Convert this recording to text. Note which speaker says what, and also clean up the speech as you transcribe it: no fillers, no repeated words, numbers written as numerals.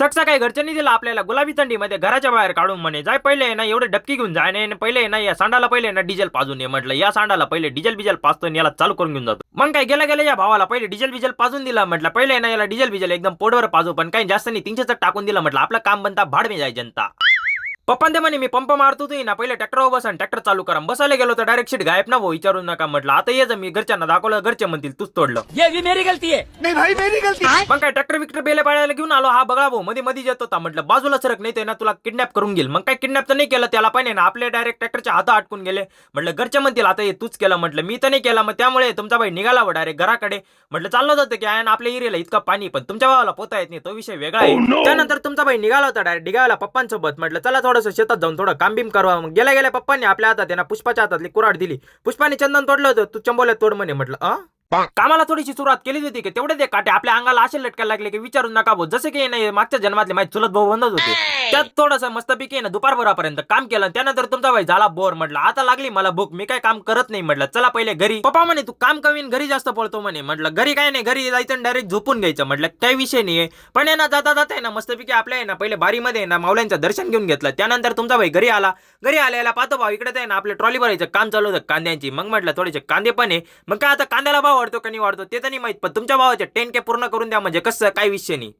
Speaker 1: सकाळी घरच्यांनी दिला आपल्याला गुलाबी थंडीमध्ये घराच्या बाहेर काढून म्हणे जाय पहिले ना एवढे डबकी घेऊन जाय नाही पहिले ना या सांडाला पहिले ना डिझेल पाजून ये म्हटलं या सांडाला पहिले डिझेल पाजतो याला चालू करून घेऊन जातो मग काय गेला गेला या भावाला पहिले डिझेल पाजून दिला म्हटलं पहिले ना याला डिझेल एकदम पोटवर पाजू पण काही जास्त नाही 300 टाकून दिलं म्हटलं आपलं काम बनता भाड में जाय जनता पप्पा ते म्हणे मी पंप मारतो तुम्ही ना पहिले ट्रॅक्टरवर बसा ट्रॅक्टर चालू करा बसायला गेलो तर डायरेक्ट शीट गायब ना भाऊ विचारू नका म्हटलं आता ये मी घरच्यांना दाखवलं घरचे म्हणतील तूच तोडलं
Speaker 2: ये भी मेरी गलती है
Speaker 3: नहीं भाई मेरी गलती है।
Speaker 1: मग काय ट्रॅक्टर विक्टर बेले पाडायला घेऊन आलो हा बघा भाऊ मध्ये येत होता म्हटलं बाजूला सरक नाही ते ना तुला किडनॅप करून घेईल मग काय किडनॅप तर नाही केलं त्याला पण ना आपले डायरेक्ट ट्रॅक्टरच्या हात अटकून गेले म्हटलं घरचे म्हणतील आता हे तूच केलं म्हटलं मी तर नाही केला मग त्यामुळे तुमचा भाई निघाला व डायरेक्ट घराकडे म्हटलं चाललं होतं की आहे आपल्या एरियाला इतकं पाणी पण तुमच्या भावाला पोता येत नाही तो विषय वेगळा आहे त्यानंतर तुमचा भाई निघाला होता डायरेक्ट निघाला पप्पांसोबत म्हटलं चला थोडंसं शेतात जाऊन थोडं काम बिम करवा मग गेल्या पप्पांनी आपल्या हातात त्यांना पुष्पाच्या हातातली कुऱ्हाड दिली पुष्पाने चंदन तोडलं होतं तू चंबोल्या तोड म्हणे म्हटलं कामाला थोडीशी सुरुवात केली होती की तेवढे ते काटे आपल्या अंगाला असे लटकायला लागले की विचारून नका भाऊ जसे की नाही मागच्या जन्मातले माझे चुलत भाऊ बंदच होते त्यात थोडंसं मस्तपैकी ना दुपारभरापर्यंत काम केलं त्यानंतर तुमचा भाई झाला बोर म्हटलं आता लागली मला भूक मी काय काम करत नाही म्हटलं चला पहिले घरी पप्पा म्हणे तू काम कमीन घरी जास्त पळतो म्हणे म्हटलं घरी काय नाही घरी जायचं डायरेक्ट झोपून घ्यायचं म्हटलं काही विषय नाही पण ना जाता ना मस्तपैकी आपल्या ना पहिले बारीमध्ये ना माऊल्यांचं दर्शन घेऊन घेतलं त्यानंतर तुमचा भाई घरी आल्याला पाहतो भाऊ इकडे ना आपलं ट्रॉली भरायचं काम चालू होतं कांद्यांची मग म्हटलं थोडेसे कांदे पण आहे मग काय आता कांद्याला भाव वाढतो का नाही वाढतो ते तर नाही माहित पण तुमच्या भावाचे 10K पूर्ण करून द्या म्हणजे कसं काही विषय नाही